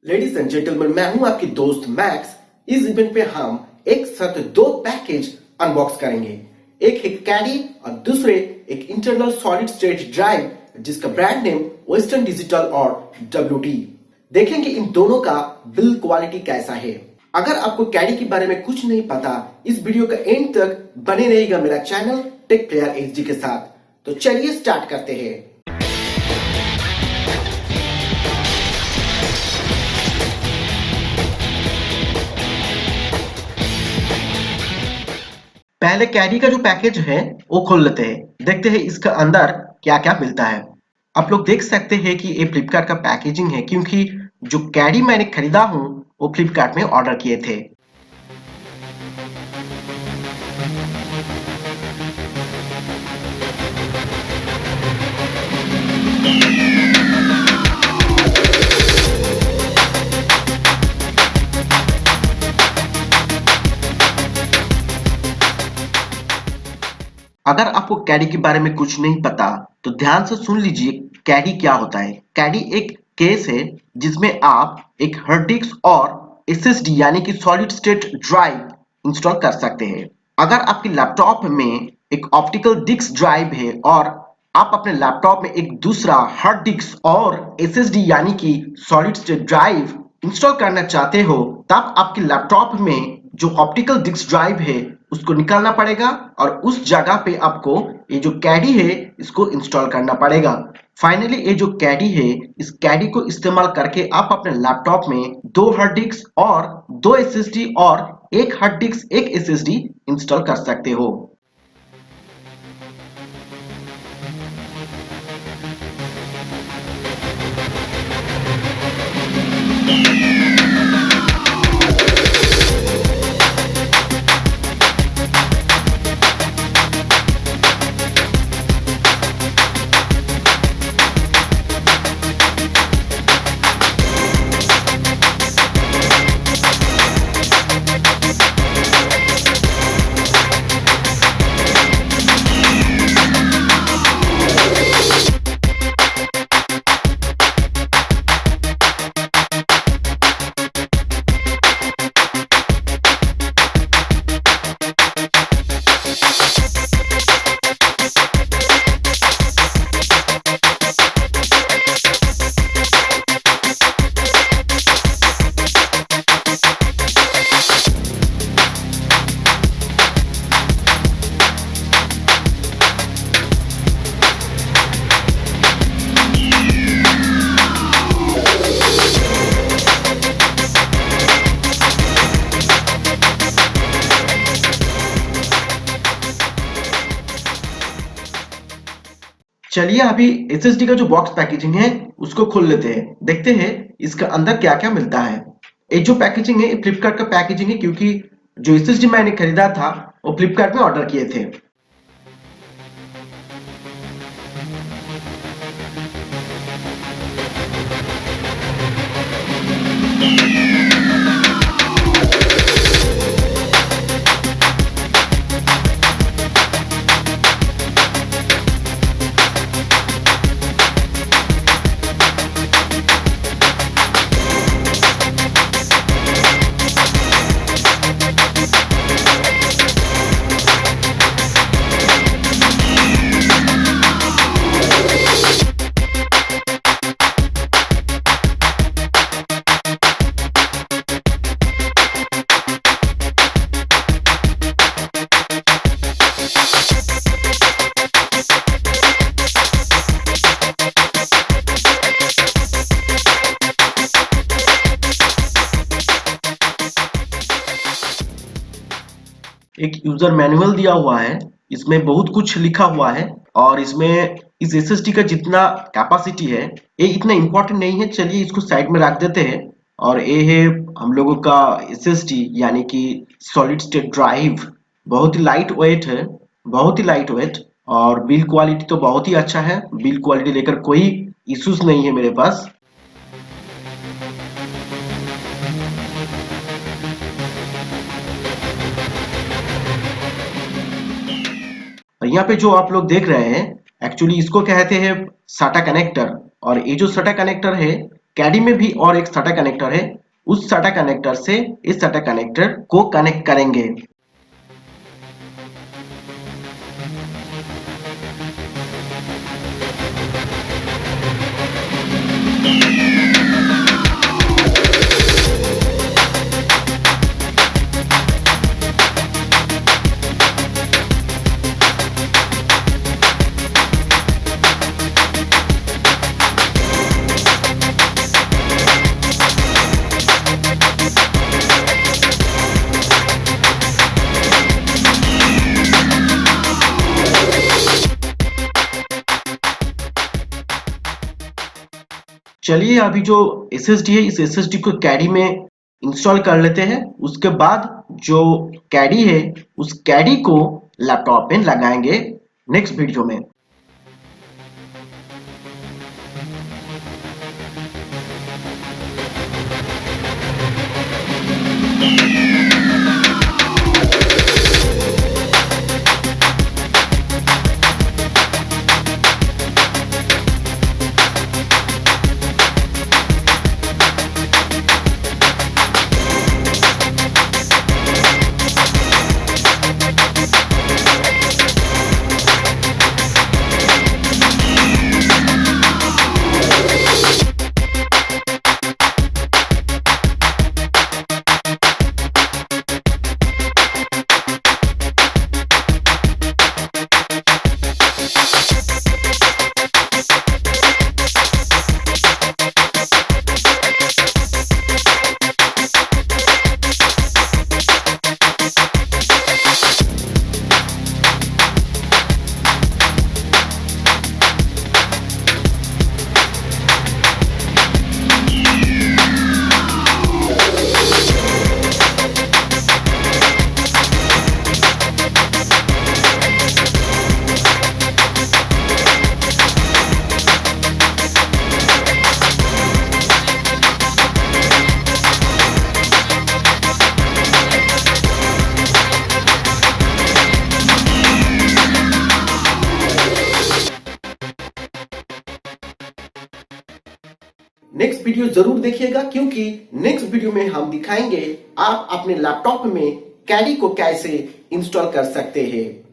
Ladies and gentleman, मैं हूं आपकी दोस्त मैक्स। इस इवेंट पे हम एक साथ दो पैकेज अनबॉक्स करेंगे। एक है कैडी और दूसरे एक इंटरनल सॉलिड स्टेट ड्राइव जिसका ब्रांड नेम वेस्टर्न डिजिटल और WT। देखेंगे इन दोनों का बिल्ड क्वालिटी कैसा है। अगर आपको कैडी के बारे में कुछ नहीं पता, इस वीडियो का एंड तक बने रहेगा मेरा चैनल टेक प्लेयर HD के साथ। तो चलिए स्टार्ट करते हैं। पहले कैडी का जो पैकेज है वो खोल लेते हैं, देखते हैं इसका अंदर क्या क्या मिलता है। आप लोग देख सकते हैं कि ये फ्लिपकार्ट का पैकेजिंग है, क्योंकि जो कैडी मैंने खरीदा हूं वो फ्लिपकार्ट में ऑर्डर किए थे। अगर आपको कैडी के बारे में कुछ नहीं पता तो ध्यान से सुन लीजिए कैडी क्या होता है। कैडी एक केस है जिसमें आप एक हार्ड डिस्क और SSD यानी कि सॉलिड स्टेट ड्राइव इंस्टॉल कर सकते हैं। अगर आपके लैपटॉप में एक ऑप्टिकल डिस्क ड्राइव है और आप अपने लैपटॉप में एक दूसरा हार्ड डिस्क और SSD यानी कि सॉलिड स्टेट ड्राइव इंस्टॉल करना चाहते हो, तब आपके लैपटॉप में जो ऑप्टिकल डिस्क ड्राइव है उसको निकालना पड़ेगा और उस जगह पे आपको ये जो कैडी है इसको इंस्टॉल करना पड़ेगा। फाइनली ये जो कैडी है, इस कैडी को इस्तेमाल करके आप अपने लैपटॉप में दो हार्ड डिस्क और दो SSD और एक हार्ड डिस्क एक SSD इंस्टॉल कर सकते हो। चलिए अभी SSD का जो बॉक्स पैकेजिंग है उसको खोल लेते हैं, देखते हैं इसका अंदर क्या क्या मिलता है। ये जो पैकेजिंग है फ्लिपकार्ट का पैकेजिंग है, क्योंकि जो SSD मैंने खरीदा था वो फ्लिपकार्ट में ऑर्डर किए थे। एक यूजर मैनुअल दिया हुआ है, इसमें बहुत कुछ लिखा हुआ है और इसमें इस SSD का जितना कैपेसिटी है ये इतना इम्पोर्टेंट नहीं है। चलिए इसको साइड में रख देते हैं। और ये है हम लोगों का SSD यानी कि सॉलिड स्टेट ड्राइव। बहुत ही लाइट वेट है, बहुत ही लाइट वेट, और बिल्ड क्वालिटी तो बहुत ही अच्छा है। बिल्ड क्वालिटी लेकर कोई इश्यूज नहीं है मेरे पास। यहाँ पे जो आप लोग देख रहे हैं एक्चुअली इसको कहते हैं SATA कनेक्टर। और ये जो SATA कनेक्टर है कैडी में भी और एक SATA कनेक्टर है, उस SATA कनेक्टर से इस SATA कनेक्टर को कनेक्ट करेंगे। चलिए अभी जो SSD है इस SSD को कैडी में इंस्टॉल कर लेते हैं। उसके बाद जो कैडी है उस कैडी को लैपटॉप में लगाएंगे नेक्स्ट वीडियो में। नेक्स्ट वीडियो जरूर देखिएगा, क्योंकि नेक्स्ट वीडियो में हम दिखाएंगे आप अपने लैपटॉप में कैडी को कैसे इंस्टॉल कर सकते हैं।